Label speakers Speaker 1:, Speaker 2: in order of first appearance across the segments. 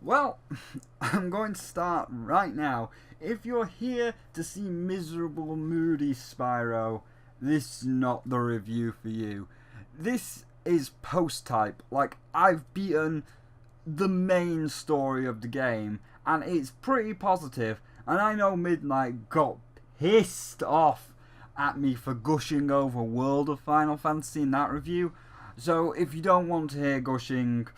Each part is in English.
Speaker 1: Well, I'm going to start right now. If you're here to see miserable, moody Spyro, this is not the review for you. This is post-type. Like, I've beaten the main story of the game, and it's pretty positive. And I know Midnight got pissed off at me for gushing over World of Final Fantasy in that review. So if you don't want to hear gushing,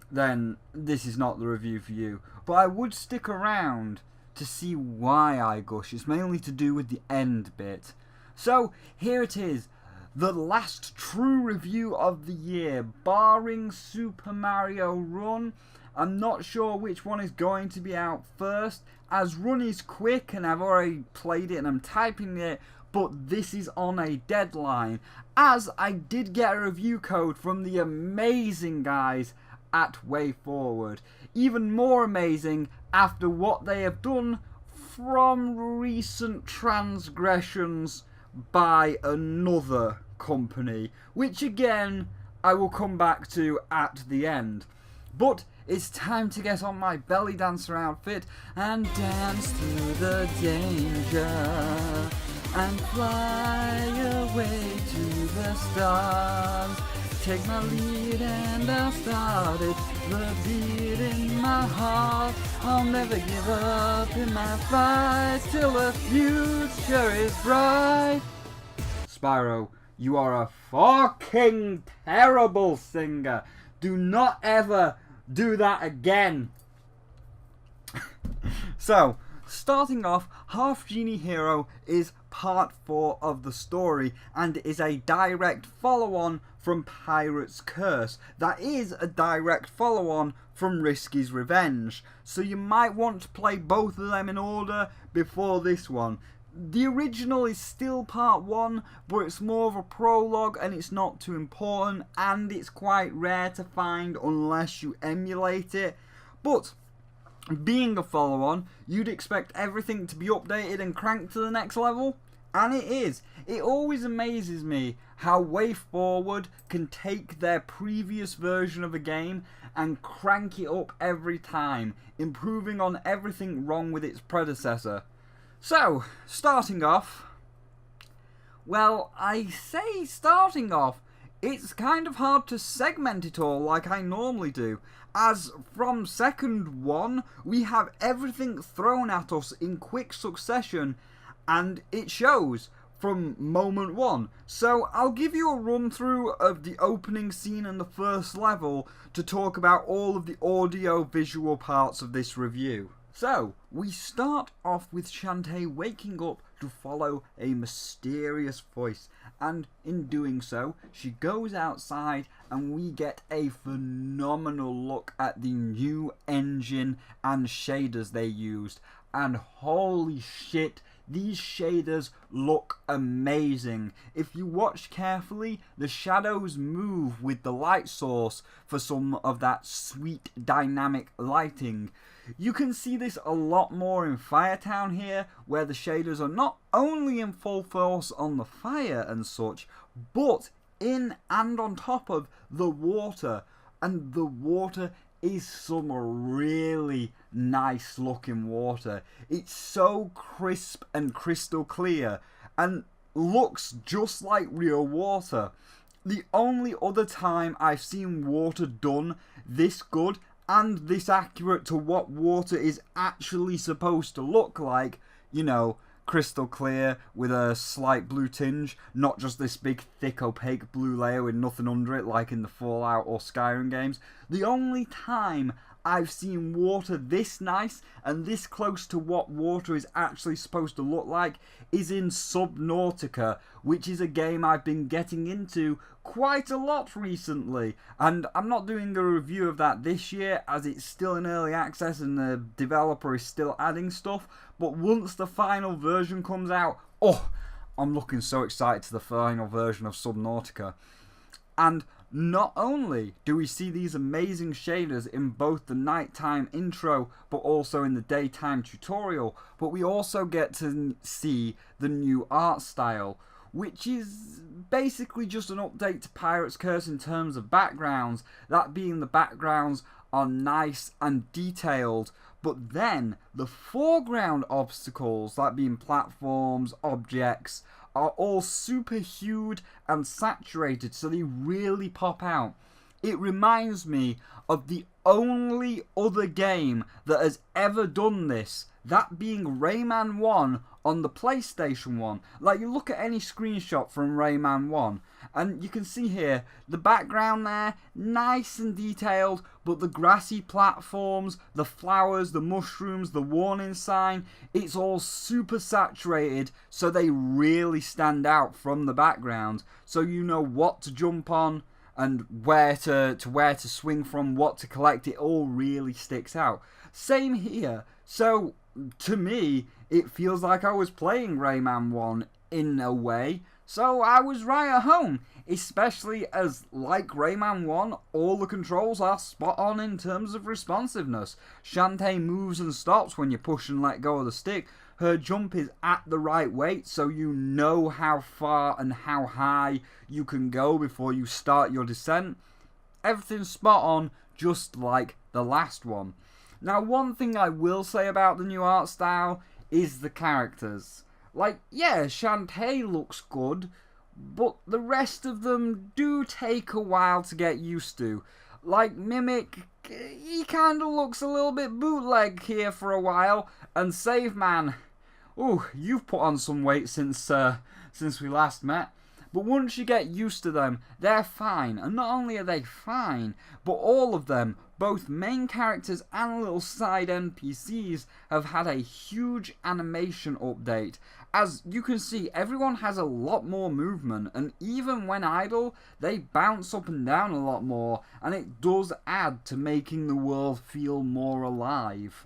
Speaker 1: then this is not the review for you. But I would stick around to see why I gush. It's mainly to do with the end bit. So here it is, the last true review of the year, barring Super Mario Run. I'm not sure which one is going to be out first, as Run is quick and I've already played it and I'm typing it, but this is on a deadline, as I did get a review code from the amazing guys at Way Forward. Even more amazing after what they have done from recent transgressions by another company, which again I will come back to at the end. But it's time to get on my belly dancer outfit and dance through the danger and fly away to the stars. Take my lead and I'll start it, the beat in my heart. I'll never give up in my fight till the future is bright. Spyro, you are a fucking terrible singer. Do not ever do that again. So, starting off, Half Genie Hero is part 4 of the story and is a direct follow-on from Pirate's Curse. That is a direct follow-on from Risky's Revenge. So you might want to play both of them in order before this one. The original is still part 1, but it's more of a prologue and it's not too important, and it's quite rare to find unless you emulate it. But being a follow-on, you'd expect everything to be updated and cranked to the next level, and it is. It always amazes me how Way Forward can take their previous version of a game and crank it up every time, improving on everything wrong with its predecessor. So, starting off, well, I say starting off, it's kind of hard to segment it all like I normally do, as from second 1, we have everything thrown at us in quick succession, and it shows from moment 1. So I'll give you a run through of the opening scene and the first level to talk about all of the audio visual parts of this review. So, we start off with Shantae waking up to follow a mysterious voice, and in doing so, she goes outside and we get a phenomenal look at the new engine and shaders they used, and holy shit, these shaders look amazing. If you watch carefully, the shadows move with the light source for some of that sweet dynamic lighting. You can see this a lot more in Firetown here, where the shaders are not only in full force on the fire and such, but in and on top of the water. And the water is some really nice looking water. It's so crisp and crystal clear and looks just like real water. The only other time I've seen water done this good and this accurate to what water is actually supposed to look like, you know, crystal clear with a slight blue tinge, not just this big thick opaque blue layer with nothing under it like in the Fallout or Skyrim games. The only time I've seen water this nice and this close to what water is actually supposed to look like is in Subnautica, which is a game I've been getting into quite a lot recently, and I'm not doing a review of that this year as it's still in early access and the developer is still adding stuff, but once the final version comes out, oh, I'm looking so excited to the final version of Subnautica. And not only do we see these amazing shaders in both the nighttime intro but also in the daytime tutorial, but we also get to see the new art style, which is basically just an update to Pirate's Curse in terms of backgrounds, that being the backgrounds are nice and detailed, but then the foreground obstacles, that being platforms, objects, are all super hued and saturated, so they really pop out. It reminds me of the only other game that has ever done this, that being Rayman 1 on the PlayStation 1. Like, you look at any screenshot from Rayman 1, and you can see here, the background there, nice and detailed, but the grassy platforms, the flowers, the mushrooms, the warning sign, it's all super saturated, so they really stand out from the background, so you know what to jump on, and where to swing from, what to collect. It all really sticks out. Same here. So, to me, it feels like I was playing Rayman 1 in a way. So I was right at home. Especially as, like Rayman 1, all the controls are spot on in terms of responsiveness. Shantae moves and stops when you push and let go of the stick. Her jump is at the right weight, so you know how far and how high you can go before you start your descent. Everything's spot on, just like the last one. Now, one thing I will say about the new art style is the characters. Like, yeah, Shantae looks good, but the rest of them do take a while to get used to. Like Mimic, he kinda looks a little bit bootleg here for a while, and Save Man, ooh, you've put on some weight since we last met. But once you get used to them, they're fine. And not only are they fine, but all of them, both main characters and little side NPCs, have had a huge animation update. As you can see, everyone has a lot more movement, and even when idle, they bounce up and down a lot more, and it does add to making the world feel more alive.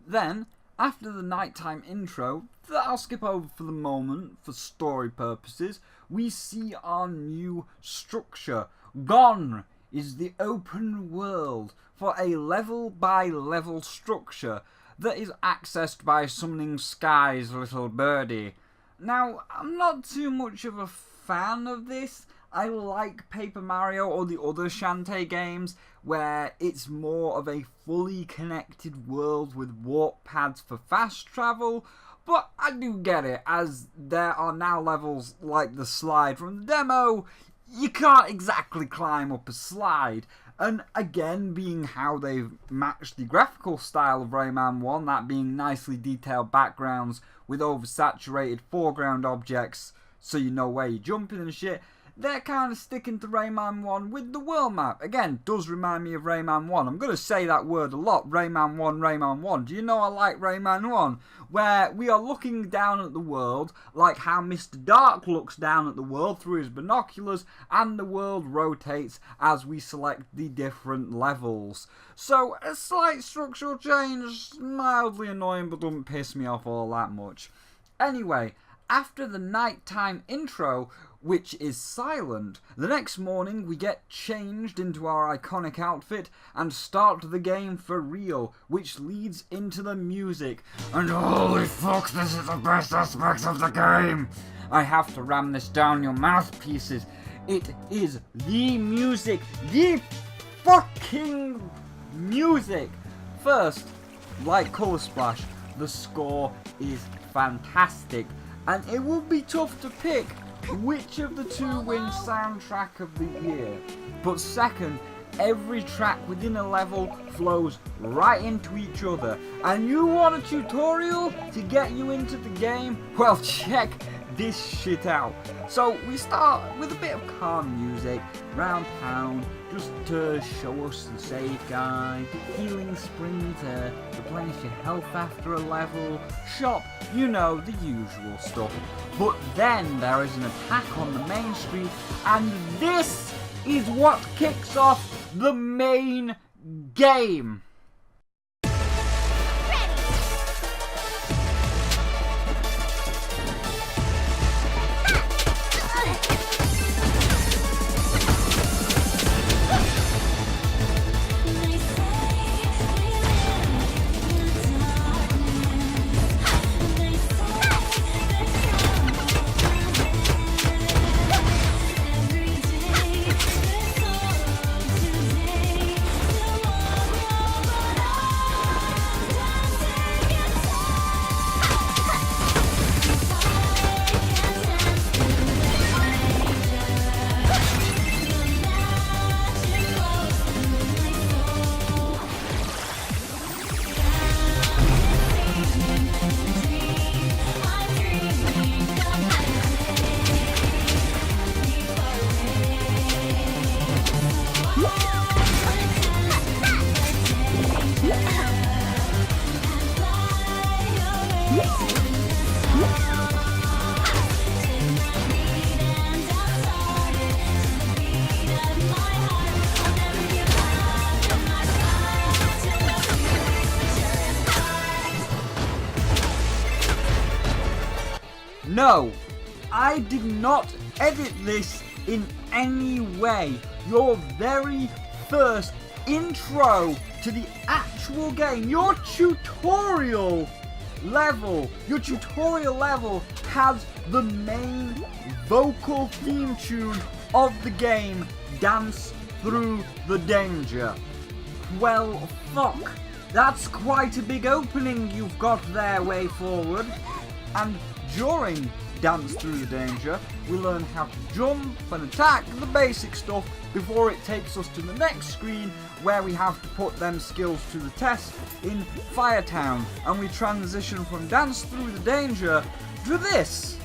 Speaker 1: Then, after the nighttime intro, that I'll skip over for the moment for story purposes, we see our new structure. Gone is the open world for a level by level structure that is accessed by summoning Sky's little birdie. Now, I'm not too much of a fan of this. I like Paper Mario or the other Shantae games where it's more of a fully connected world with warp pads for fast travel, but I do get it, as there are now levels like the slide from the demo. You can't exactly climb up a slide. And again, being how they've matched the graphical style of Rayman 1, that being nicely detailed backgrounds with oversaturated foreground objects so you know where you're jumping and shit, they're kind of sticking to Rayman 1 with the world map. Again, does remind me of Rayman 1. I'm going to say that word a lot, Rayman 1, Rayman 1. Do you know I like Rayman 1? Where we are looking down at the world, like how Mr. Dark looks down at the world through his binoculars, and the world rotates as we select the different levels. So, a slight structural change, mildly annoying, but doesn't piss me off all that much. Anyway, after the nighttime intro, which is silent, the next morning we get changed into our iconic outfit and start the game for real, which leads into the music. And holy fuck, this is the best aspect of the game! I have to ram this down your mouthpieces. It is the music, the fucking music! First, like Colour Splash, the score is fantastic, and it would be tough to pick which of the two wins soundtrack of the year. But second, every track within a level flows right into each other. And you want a tutorial to get you into the game? Well, check this shit out. So we start with a bit of calm music round town, just to show us the save guide, healing spring to replenish your health after a level, shop, you know, the usual stuff. But then there is an attack on the main street, and this is what kicks off the main game. No, I did not edit this in any way. Your very first intro to the actual game, your tutorial level has the main vocal theme tune of the game, Dance Through the Danger. Well, fuck. That's quite a big opening you've got there, Way Forward. And during Dance Through the Danger, we learn how to jump and attack, the basic stuff, before it takes us to the next screen where we have to put them skills to the test in Firetown, and we transition from Dance Through the Danger to this.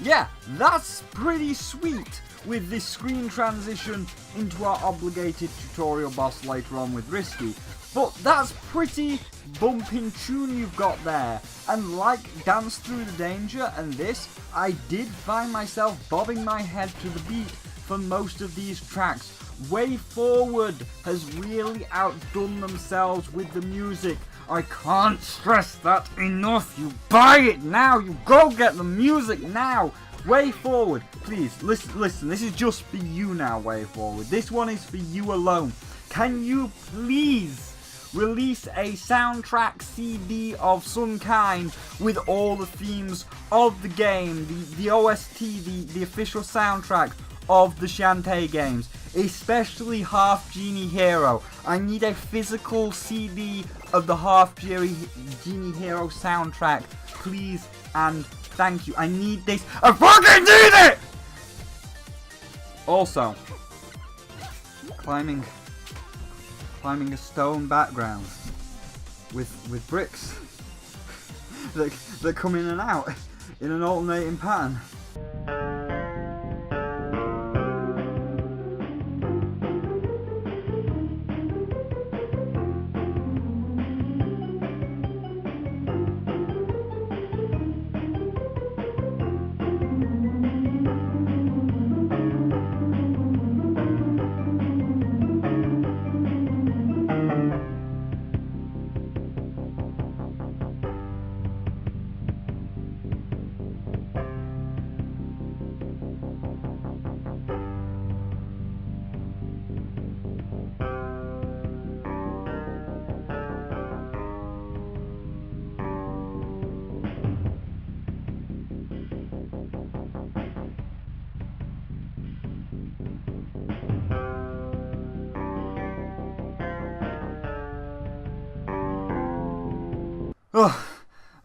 Speaker 1: Yeah, that's pretty sweet with this screen transition into our obligated tutorial boss later on with Risky. But that's pretty bumping tune you've got there. And like Dance Through the Danger and this, I did find myself bobbing my head to the beat for most of these tracks. Way Forward has really outdone themselves with the music. I can't stress that enough. You buy it now. You go get the music now. Way Forward, please, listen, this is just for you now, Way Forward. This one is for you alone. Can you please release a soundtrack CD of some kind with all the themes of the game, the OST, the official soundtrack of the Shantae games, especially Half Genie Hero. I need a physical CD of the Half Genie Hero soundtrack, please and thank you. I need this. I fucking need it! Also, climbing a stone background with bricks that come in and out in an alternating pattern.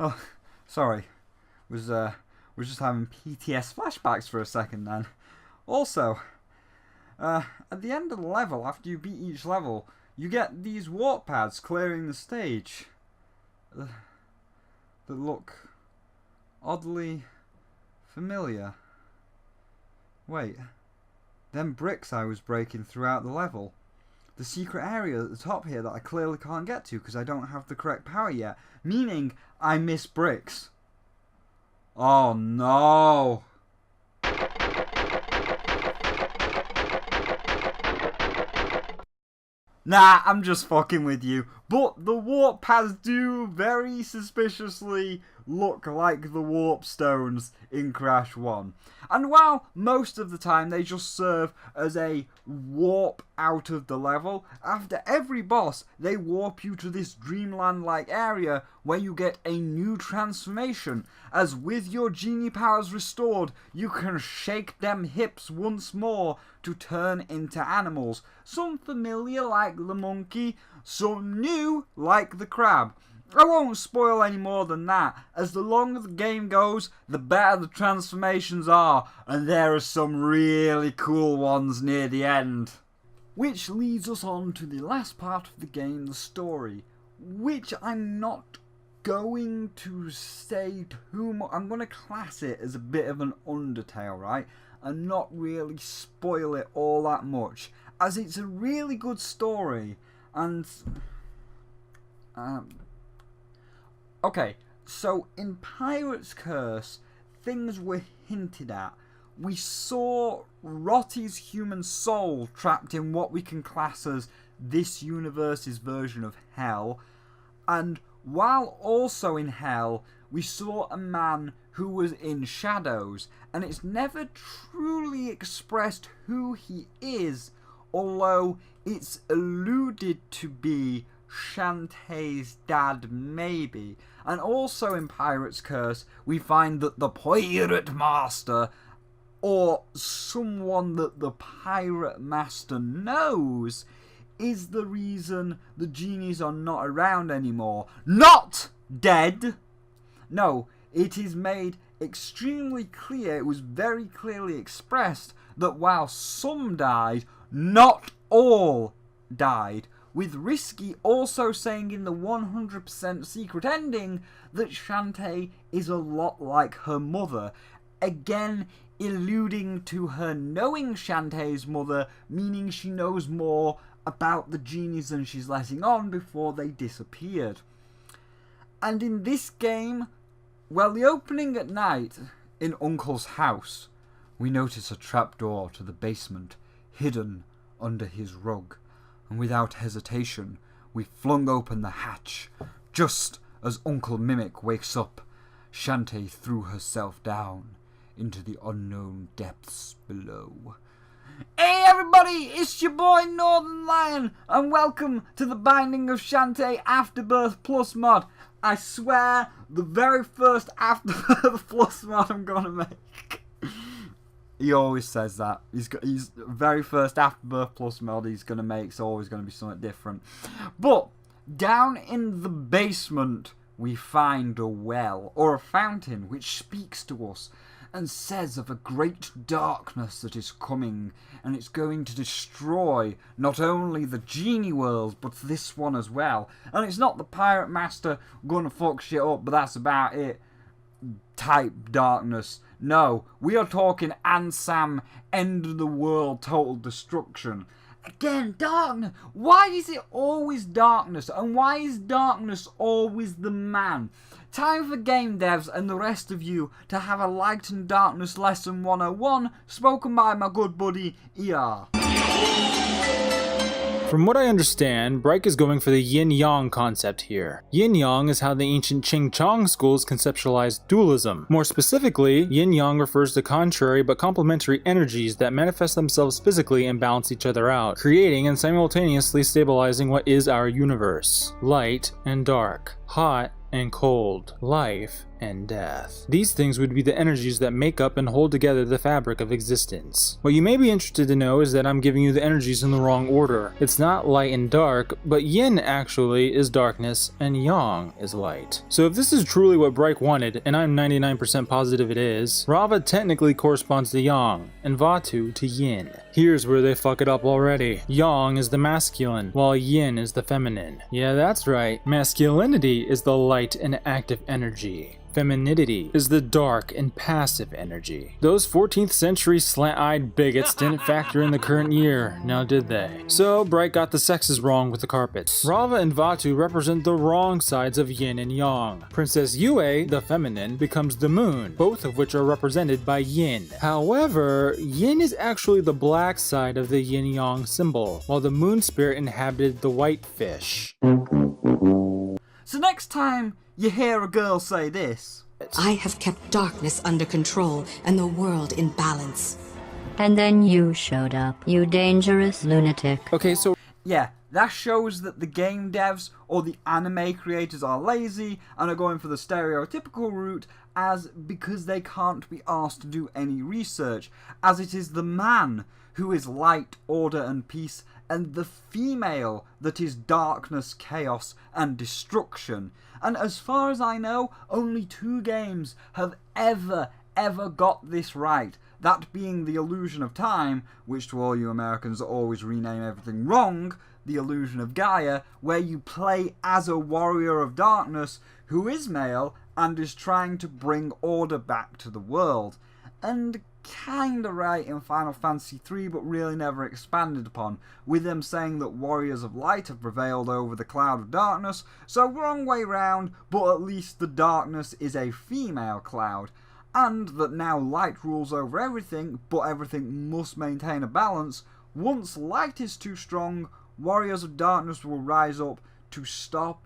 Speaker 1: Oh, sorry. Was just having PTS flashbacks for a second then. Also, at the end of the level, after you beat each level, you get these warp pads clearing the stage that look oddly familiar. Wait, them bricks I was breaking throughout the level. The secret area at the top here that I clearly can't get to because I don't have the correct power yet. Meaning, I miss bricks. Oh no! Nah, I'm just fucking with you. But the warp pads do very suspiciously look like the warp stones in Crash 1. And while most of the time they just serve as a warp out of the level, after every boss they warp you to this dreamland-like area where you get a new transformation, as with your genie powers restored, you can shake them hips once more to turn into animals, some familiar like the monkey, some new like the crab. I won't spoil any more than that, as the longer the game goes, the better the transformations are, and there are some really cool ones near the end. Which leads us on to the last part of the game, the story, which I'm not going to say too much. I'm going to class it as a bit of an Undertale, right? And not really spoil it all that much, as it's a really good story, and okay, so in Pirate's Curse, things were hinted at. We saw Rotty's human soul trapped in what we can class as this universe's version of Hell, and while also in Hell, we saw a man who was in shadows, and it's never truly expressed who he is, although it's alluded to be Shantae's dad, maybe. And also in Pirate's Curse, we find that the Pirate Master, or someone that the Pirate Master knows, is the reason the genies are not around anymore. Not dead! No, it is made extremely clear, it was very clearly expressed, that while some died, not all died, with Risky also saying in the 100% secret ending that Shantae is a lot like her mother, again alluding to her knowing Shantae's mother, meaning she knows more about the genies than she's letting on before they disappeared. And in this game, well, the opening at night in Uncle's house, we notice a trapdoor to the basement hidden under his rug, and without hesitation we flung open the hatch. Just as Uncle Mimic wakes up, Shantae threw herself down into the unknown depths below. Hey everybody, it's your boy Northern Lion, and welcome to the Binding of Shantae Afterbirth Plus mod. I swear, the very first Afterbirth Plus mod I'm gonna make. He always says that. He's the very first Afterbirth Plus mod he's gonna make, so always gonna be something different. But down in the basement, we find a well, or a fountain, which speaks to us and says of a great darkness that is coming, and it's going to destroy not only the genie world, but this one as well. And it's not the Pirate Master gonna fuck shit up, but that's about it type darkness. No, we are talking Ansam, end of the world, total destruction. Again, darkness. Why is it always darkness? And why is darkness always the man? Time for game devs and the rest of you to have a light and darkness lesson 101, spoken by my good buddy ER.
Speaker 2: From what I understand, Breik is going for the yin-yang concept here. Yin-yang is how the ancient Qing-Chong schools conceptualized dualism. More specifically, yin-yang refers to contrary but complementary energies that manifest themselves physically and balance each other out, creating and simultaneously stabilizing what is our universe. Light and dark, hot and cold, life and death. These things would be the energies that make up and hold together the fabric of existence. What you may be interested to know is that I'm giving you the energies in the wrong order. It's not light and dark, but yin actually is darkness and yang is light. So if this is truly what Breik wanted, and I'm 99% positive it is, Rava technically corresponds to yang, and Vaatu to yin. Here's where they fuck it up already. Yang is the masculine, while yin is the feminine. Yeah, that's right. Masculinity is the light and active energy. Femininity is the dark and passive energy. Those 14th century slant-eyed bigots didn't factor in the current year, now did they? So Breik got the sexes wrong with the carpets. Rava and Vaatu represent the wrong sides of yin and yang. Princess Yue, the feminine, becomes the moon, both of which are represented by yin. However, yin is actually the black side of the yin-yang symbol, while the moon spirit inhabited the white fish.
Speaker 1: So next time you hear a girl say this:
Speaker 2: what?
Speaker 3: I have kept darkness under control and the world in balance.
Speaker 4: And then you showed up, you dangerous lunatic.
Speaker 2: Okay, so
Speaker 1: Yeah, that shows that the game devs or the anime creators are lazy and are going for the stereotypical route because they can't be asked to do any research, as it is the man who is light, order and peace, and the female that is darkness, chaos and destruction. And as far as I know, only 2 games have ever got this right. That being The Illusion of Time, which to all you Americans that always rename everything wrong, The Illusion of Gaia, where you play as a warrior of darkness who is male and is trying to bring order back to the world. And kinda right in Final Fantasy III, but really never expanded upon, with them saying that warriors of light have prevailed over the cloud of darkness, so wrong way round, but at least the darkness is a female cloud. And that now light rules over everything, but everything must maintain a balance. Once light is too strong, warriors of darkness will rise up to stop,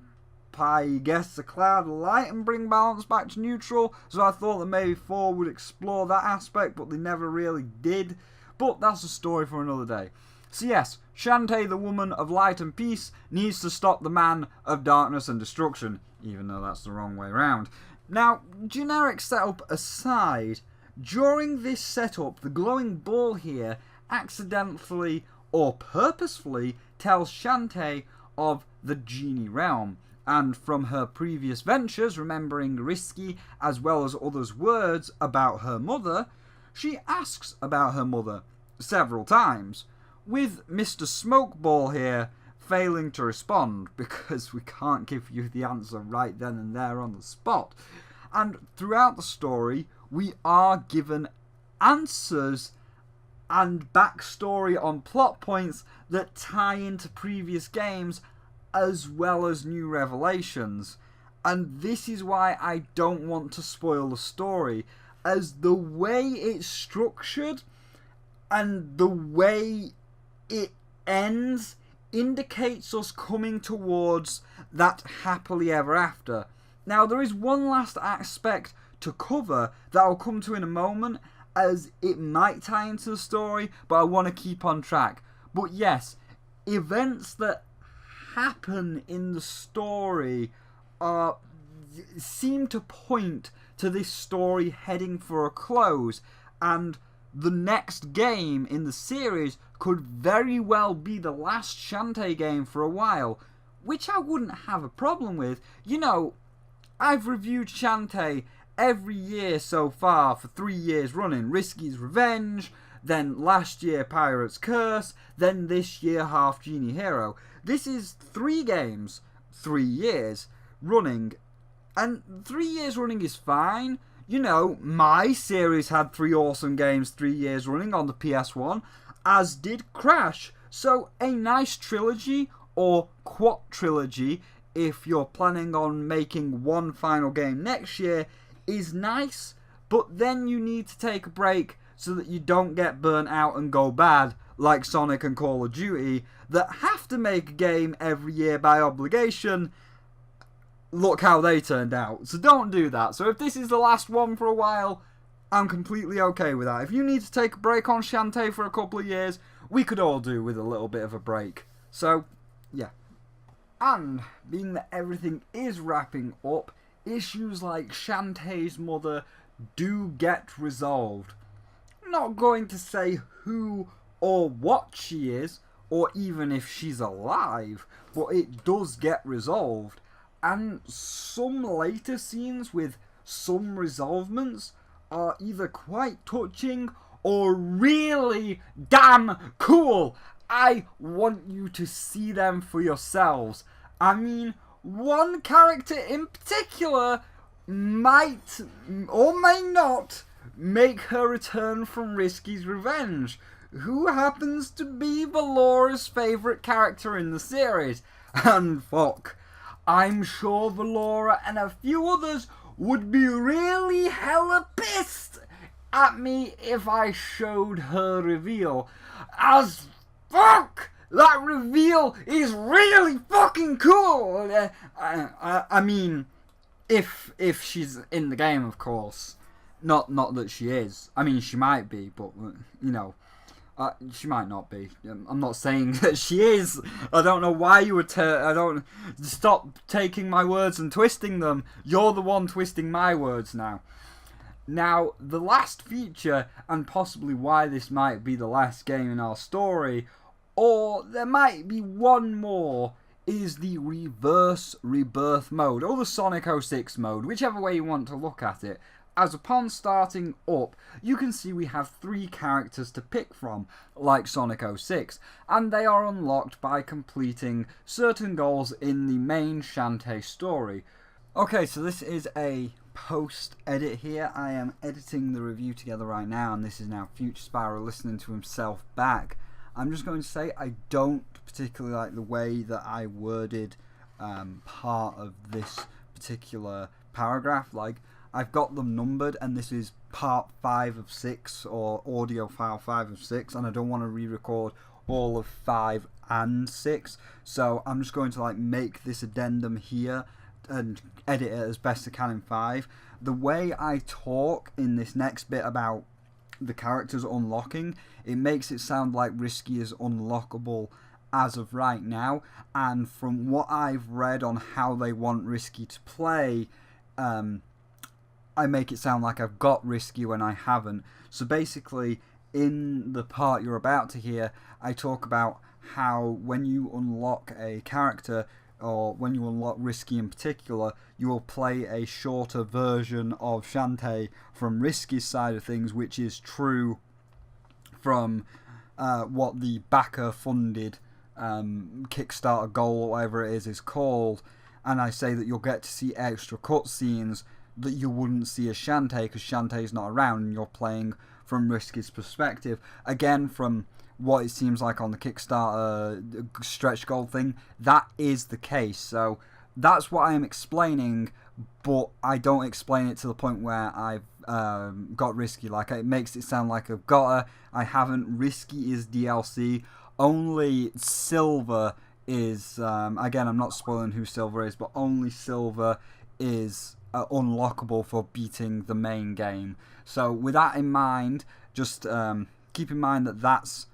Speaker 1: I guess, the cloud of light and bring balance back to neutral. So I thought that maybe 4 would explore that aspect, but they never really did. But that's a story for another day. So yes, Shantae, the woman of light and peace, needs to stop the man of darkness and destruction, even though that's the wrong way round. Now, generic setup aside, during this setup, the glowing ball here accidentally or purposefully tells Shantae of the Genie realm, and from her previous ventures, remembering Risky as well as others' words about her mother, she asks about her mother several times, with Mr. Smokeball here failing to respond because we can't give you the answer right then and there on the spot. And throughout the story, we are given answers and backstory on plot points that tie into previous games as well as new revelations. And this is why I don't want to spoil the story, as the way it's structured and the way it ends indicates us coming towards that happily ever after. Now, there is one last aspect to cover that I'll come to in a moment, as it might tie into the story, but I want to keep on track. But yes, events that happen in the story seem to point to this story heading for a close, and the next game in the series could very well be the last Shantae game for a while, which I wouldn't have a problem with. You know, I've reviewed Shantae every year so far for 3 years running. Risky's Revenge, then last year Pirate's Curse, then this year Half Genie Hero. This is 3 games, 3 years running, and 3 years running is fine. You know, my series had 3 awesome games 3 years running on the PS1, as did Crash. So a nice trilogy, or quadrilogy, if you're planning on making one final game next year, is nice, but then you need to take a break so that you don't get burnt out and go bad like Sonic and Call of Duty that have to make a game every year by obligation. Look how they turned out. So don't do that. So if this is the last one for a while, I'm completely okay with that. If you need to take a break on Shantae for a couple of years, we could all do with a little bit of a break. So, yeah. And, being that everything is wrapping up, issues like Shantae's mother do get resolved. I'm not going to say who or what she is, or even if she's alive, but it does get resolved. And some later scenes with some resolvements are either quite touching or really damn cool. I want you to see them for yourselves. I mean, one character in particular might or may not make her return from Risky's Revenge, who happens to be Valora's favourite character in the series. And fuck, I'm sure Valora and a few others would be really hella pissed at me if I showed her reveal. As fuck! That reveal is really fucking cool! I mean, If she's in the game, of course. Not that she is. I mean, she might be, but you know, she might not be. I'm not saying that she is. I don't know why you would. I don't stop taking my words and twisting them. You're the one twisting my words now. Now, the last feature, and possibly why this might be the last game in our story, or there might be one more, is the reverse rebirth mode, or the Sonic 06 mode, whichever way you want to look at it. As upon starting up, you can see we have 3 characters to pick from, like Sonic 06, and they are unlocked by completing certain goals in the main Shantae story. Okay, so this is a post-edit here. I am editing the review together right now, and this is now future Spyro listening to himself back. I'm just going to say I don't particularly like the way that I worded part of this particular paragraph. Like, I've got them numbered, and this is part 5 of 6, or audio file 5 of 6, and I don't want to re-record all of 5 and 6, so I'm just going to like make this addendum here and edit it as best I can in 5. The way I talk in this next bit about the characters unlocking, it makes it sound like Risky is unlockable as of right now, and from what I've read on how they want Risky to play, I make it sound like I've got Risky when I haven't. So basically, in the part you're about to hear, I talk about how when you unlock a character, or when you unlock Risky in particular, you will play a shorter version of Shantae from Risky's side of things, which is true from what the backer-funded Kickstarter goal, or whatever it is called. And I say that you'll get to see extra cutscenes that you wouldn't see as Shantae, because Shantae's not around and you're playing from Risky's perspective. Again, from what it seems like on the Kickstarter stretch goal thing, that is the case. So that's what I am explaining, but I don't explain it to the point where I've got Risky. Like, it makes it sound like I've got her. I haven't. Risky is DLC. Only Silver is, again, I'm not spoiling who Silver is, but only Silver is unlockable for beating the main game. So with that in mind, just keep in mind that that's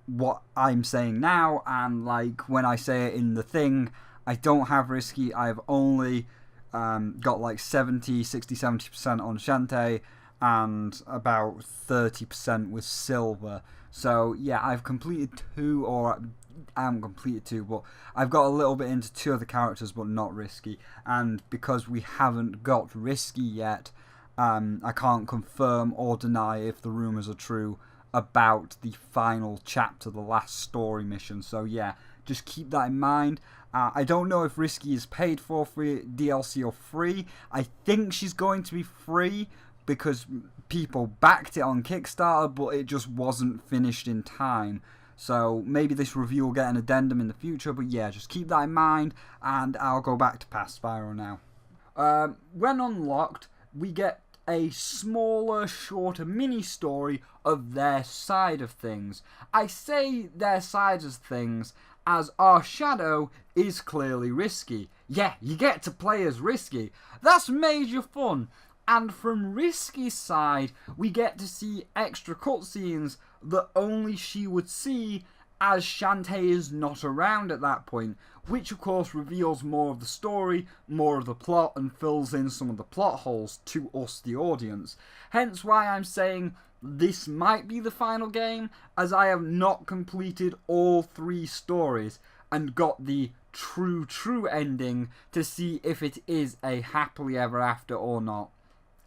Speaker 1: what I'm saying now, and like when I say it in the thing, I don't have Risky. I've only got like 70% on Shantae and about 30% with Silver. So yeah, I've completed 2, or I haven't completed 2, but I've got a little bit into 2 of the characters, but not Risky. And because we haven't got Risky yet, I can't confirm or deny if the rumours are true about the final chapter, the last story mission. So yeah, just keep that in mind. I don't know if Risky is paid for free DLC or free. I think she's going to be free because people backed it on Kickstarter, but it just wasn't finished in time. So maybe this review will get an addendum in the future, but yeah, just keep that in mind, and I'll go back to past Spyro now. When unlocked, we get a smaller, shorter mini-story of their side of things. I say their side of things as our shadow is clearly Risky. Yeah, you get to play as Risky. That's major fun. And from Risky's side, we get to see extra cutscenes that only she would see, as Shantae is not around at that point, which of course reveals more of the story, more of the plot, and fills in some of the plot holes to us, the audience. Hence why I'm saying this might be the final game, as I have not completed all 3 stories and got the true ending to see if it is a happily ever after or not.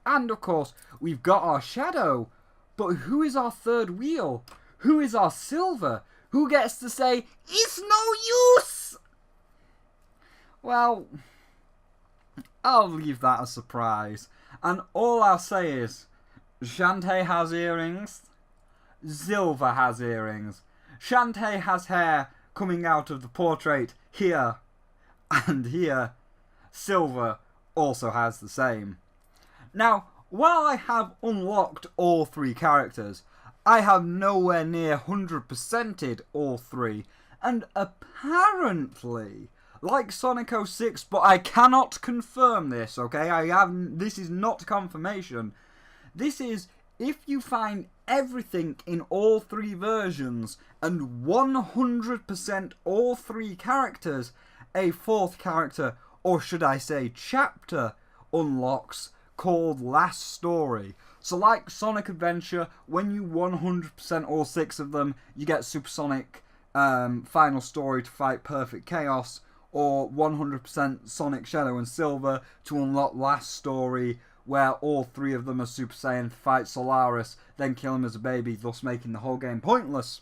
Speaker 1: And of course, we've got our shadow, but who is our third wheel? Who is our Silver? Who gets to say, "It's no use"? Well, I'll leave that a surprise. And all I'll say is, Shantae has earrings, Silver has earrings. Shantae has hair coming out of the portrait here and here. Silver also has the same. Now, while I have unlocked all 3 characters, I have nowhere near 100%ed all 3, and apparently like Sonic 06, but I cannot confirm this, okay? This is not confirmation. This is if you find everything in all 3 versions and 100% all 3 characters, a 4th character, or should I say chapter, unlocks called Last Story. So like Sonic Adventure, when you 100% all 6 of them, you get Supersonic Final Story to fight Perfect Chaos, or 100% Sonic Shadow and Silver to unlock Last Story, where all 3 of them are Super Saiyan to fight Solaris, then kill him as a baby, thus making the whole game pointless.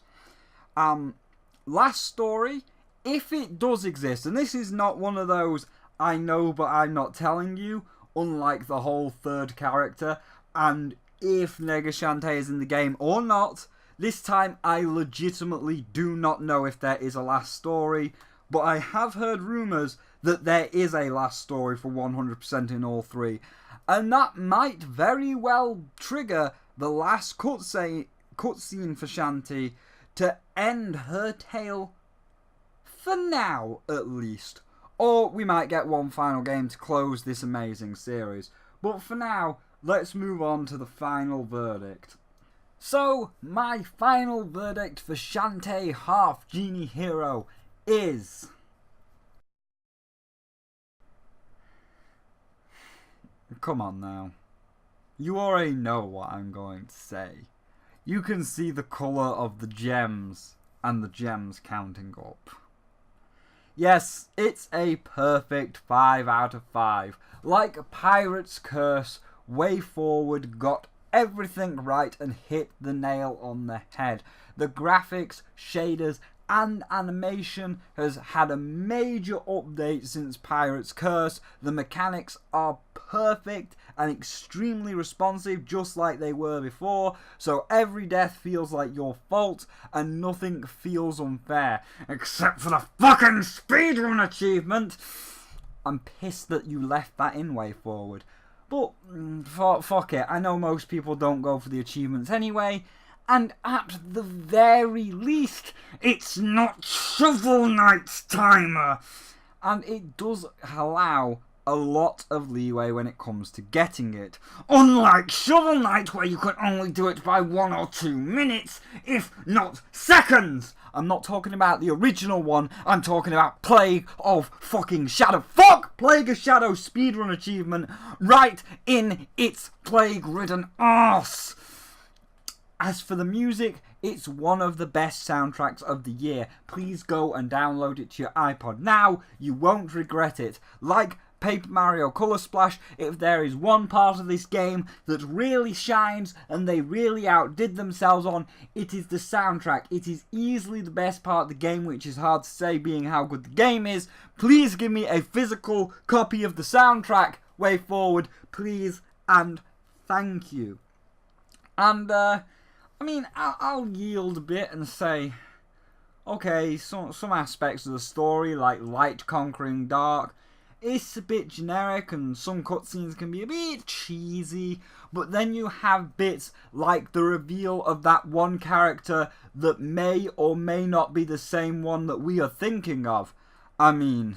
Speaker 1: Last Story, if it does exist, and this is not one of those I know but I'm not telling you, unlike the whole 3rd character, and if Nega Shantae is in the game or not, this time I legitimately do not know if there is a Last Story, but I have heard rumours that there is a Last Story for 100% in all 3, and that might very well trigger the last cutscene for Shantae to end her tale, for now at least. Or we might get one final game to close this amazing series. But for now, let's move on to the final verdict. So, my final verdict for Shantae Half Genie Hero is... Come on now. You already know what I'm going to say. You can see the colour of the gems and the gems counting up. Yes, it's a perfect 5 out of 5. Like Pirate's Curse, Way Forward got everything right and hit the nail on the head. The graphics, shaders, and animation has had a major update since Pirate's Curse. The mechanics are perfect and extremely responsive, just like they were before, so every death feels like your fault and nothing feels unfair, except for the fucking speedrun achievement. I'm pissed that you left that in Way Forward, but fuck it, I know most people don't go for the achievements anyway, and at the very least, it's not Shovel Knight's timer, and it does allow a lot of leeway when it comes to getting it. Unlike Shovel Knight, where you can only do it by 1 or 2 minutes, if not seconds. I'm not talking about the original one, I'm talking about Plague of fucking Shadow. Fuck! Plague of Shadow speedrun achievement right in its plague-ridden arse. As for the music, it's one of the best soundtracks of the year. Please go and download it to your iPod now. You won't regret it. Like Paper Mario Color Splash, if there is one part of this game that really shines and they really outdid themselves on, it is the soundtrack. It is easily the best part of the game, which is hard to say being how good the game is. Please give me a physical copy of the soundtrack, Way Forward, please and thank you. And I mean, I'll yield a bit and say, okay, some aspects of the story, like light conquering dark, it's a bit generic and some cutscenes can be a bit cheesy, but then you have bits like the reveal of that one character that may or may not be the same one that we are thinking of. I mean,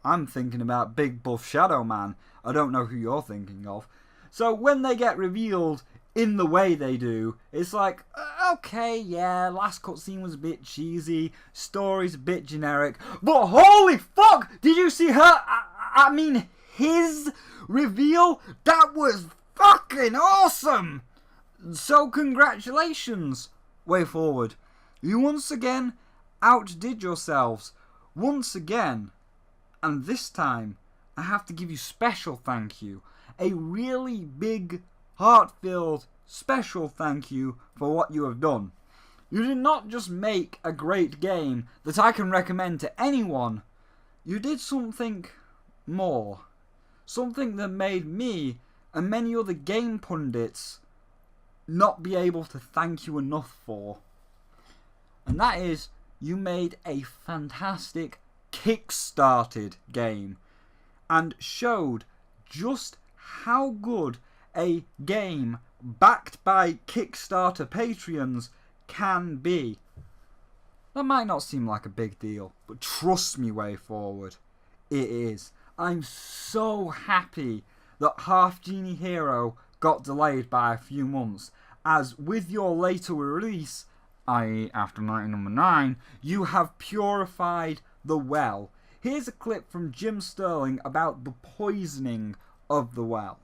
Speaker 1: I'm thinking about Big Buff Shadow Man. I don't know who you're thinking of. So when they get revealed in the way they do, it's like, okay, yeah, last cutscene was a bit cheesy, story's a bit generic, but holy fuck, did you see her? I mean, his reveal? That was fucking awesome! So congratulations, Way Forward. You once again outdid yourselves. Once again. And this time, I have to give you special thank you. A really big, heart-filled, special thank you for what you have done. You did not just make a great game that I can recommend to anyone. You did something more. Something that made me and many other game pundits not be able to thank you enough for. And that is, you made a fantastic kick-started game and showed just how good a game backed by Kickstarter Patreons can be. That might not seem like a big deal, but trust me, Way Forward, it is. I'm so happy that Half Genie Hero got delayed by a few months, as with your later release, i.e. after Mighty Number 9, you have purified the well. Here's a clip from Jim Sterling about the poisoning of the well.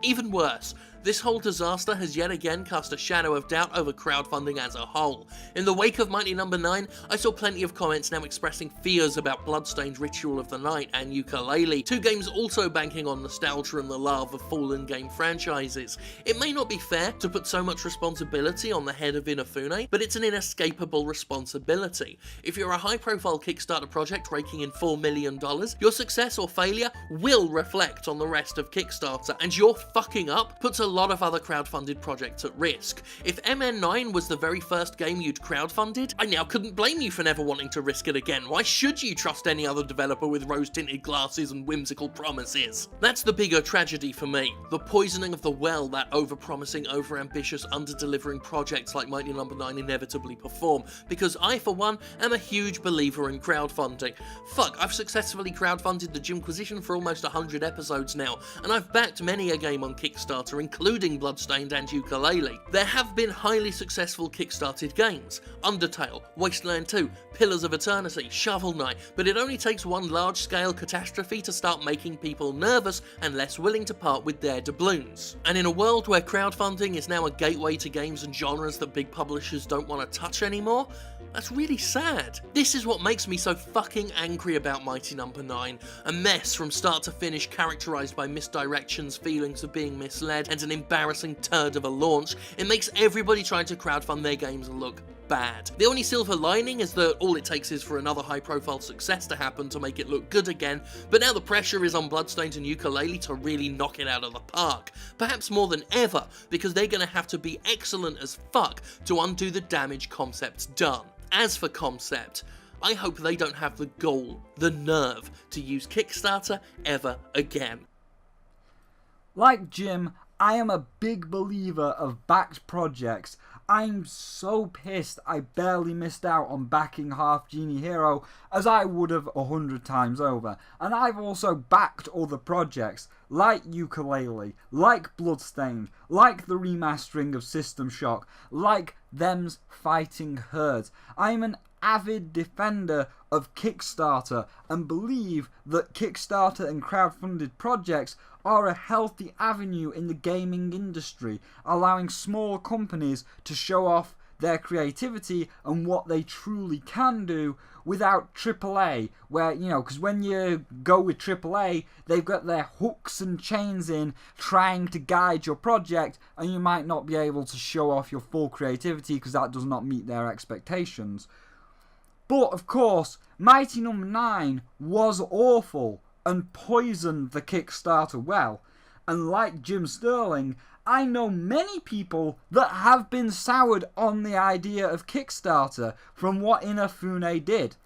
Speaker 5: Even worse, this whole disaster has yet again cast a shadow of doubt over crowdfunding as a whole. In the wake of Mighty Number 9, I saw plenty of comments now expressing fears about Bloodstained Ritual of the Night and Yooka-Laylee, two games also banking on nostalgia and the love of fallen game franchises. It may not be fair to put so much responsibility on the head of Inafune, but it's an inescapable responsibility. If you're a high-profile Kickstarter project raking in $4 million, your success or failure will reflect on the rest of Kickstarter, and your fucking up puts a lot of other crowdfunded projects at risk. If MN9 was the very first game you'd crowdfunded, I now couldn't blame you for never wanting to risk it again. Why should you trust any other developer with rose-tinted glasses and whimsical promises? That's the bigger tragedy for me. The poisoning of the well that over-promising, over-ambitious, under-delivering projects like Mighty Number 9 inevitably perform, because I, for one, am a huge believer in crowdfunding. Fuck, I've successfully crowdfunded the Jimquisition for almost 100 episodes now, and I've backed many a game on Kickstarter, including Bloodstained and Yooka-Laylee. There have been highly successful Kickstarted games, Undertale, Wasteland 2, Pillars of Eternity, Shovel Knight, but it only takes one large-scale catastrophe to start making people nervous and less willing to part with their doubloons. And in a world where crowdfunding is now a gateway to games and genres that big publishers don't want to touch anymore, that's really sad. This is what makes me so fucking angry about Mighty Number 9. A mess from start to finish, characterised by misdirections, feelings of being misled, and an embarrassing turd of a launch. It makes everybody trying to crowdfund their games look bad. The only silver lining is that all it takes is for another high-profile success to happen to make it look good again, but now the pressure is on Bloodstained and Yooka-Laylee to really knock it out of the park. Perhaps more than ever, because they're gonna have to be excellent as fuck to undo the damage Concept's done. As for Concept, I hope they don't have the gall, the nerve, to use Kickstarter ever again.
Speaker 1: Like Jim, I am a big believer of backed projects. I'm so pissed I barely missed out on backing Half Genie Hero, as I would have 100 times over. And I've also backed other projects, like Yooka-Laylee, like Bloodstained, like the remastering of System Shock, like Them's Fighting Herds. I'm an avid defender of Kickstarter and believe that Kickstarter and crowdfunded projects are a healthy avenue in the gaming industry, allowing small companies to show off their creativity and what they truly can do without AAA, where, you know, because when you go with AAA, they've got their hooks and chains in trying to guide your project, and you might not be able to show off your full creativity because that does not meet their expectations. But, of course, Mighty Number 9 was awful and poisoned the Kickstarter well. And like Jim Sterling, I know many people that have been soured on the idea of Kickstarter from what Inafune did.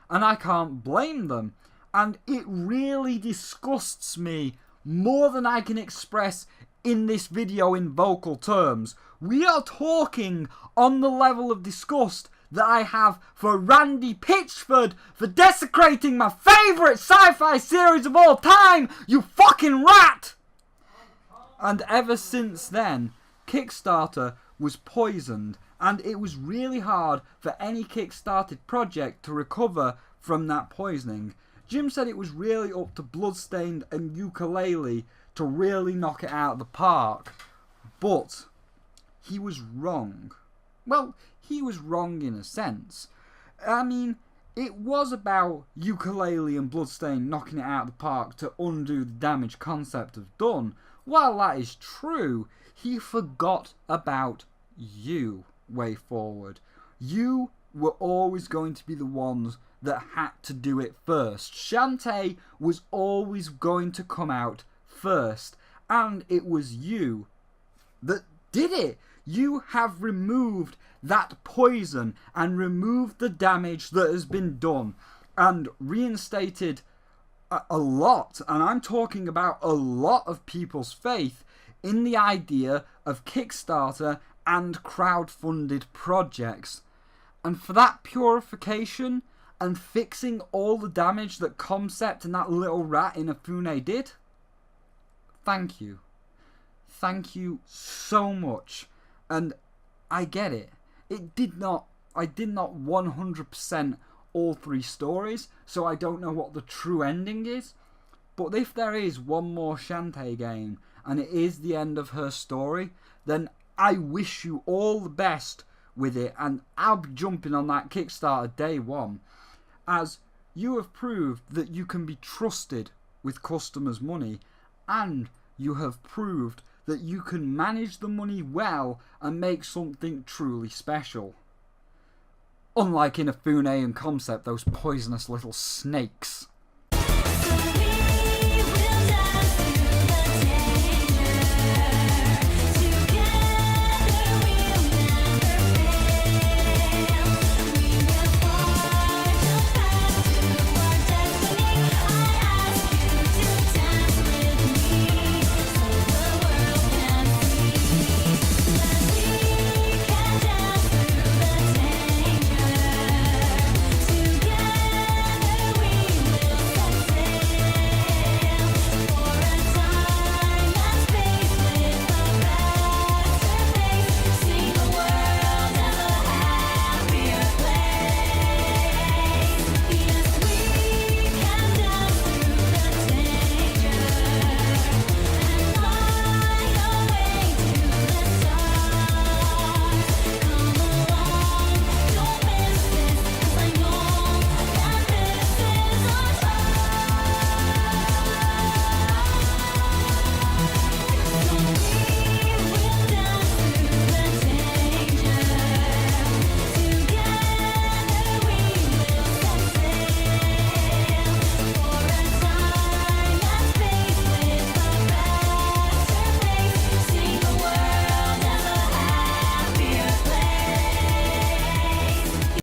Speaker 1: And I can't blame them. And it really disgusts me more than I can express in this video in vocal terms. We are talking on the level of disgust that I have for Randy Pitchford for desecrating my favourite sci-fi series of all time, you fucking rat! And ever since then, Kickstarter was poisoned, and it was really hard for any Kickstarted project to recover from that poisoning. Jim said it was really up to Bloodstained and Yooka-Laylee to really knock it out of the park, but he was wrong. Well, he was wrong in a sense. I mean, it was about Yooka-Laylee and Bloodstained knocking it out of the park to undo the damage Concept have done. While that is true, he forgot about you way forward. You were always going to be the ones that had to do it first. Shantae was always going to come out first, and it was you that did it. You have removed that poison and removed the damage that has been done and reinstated a lot, and I'm talking about a lot of people's faith in the idea of Kickstarter and crowdfunded projects. And for that purification, and fixing all the damage that Concept and that little rat in Inafune did? Thank you. Thank you so much. And I get it. I did not 100% all 3 stories, so I don't know what the true ending is. But if there is one more Shantae game, and it is the end of her story, then I wish you all the best with it, and I'll be jumping on that Kickstarter day one, as you have proved that you can be trusted with customers' money, and you have proved that you can manage the money well and make something truly special. Unlike Inafune and Concept, those poisonous little snakes.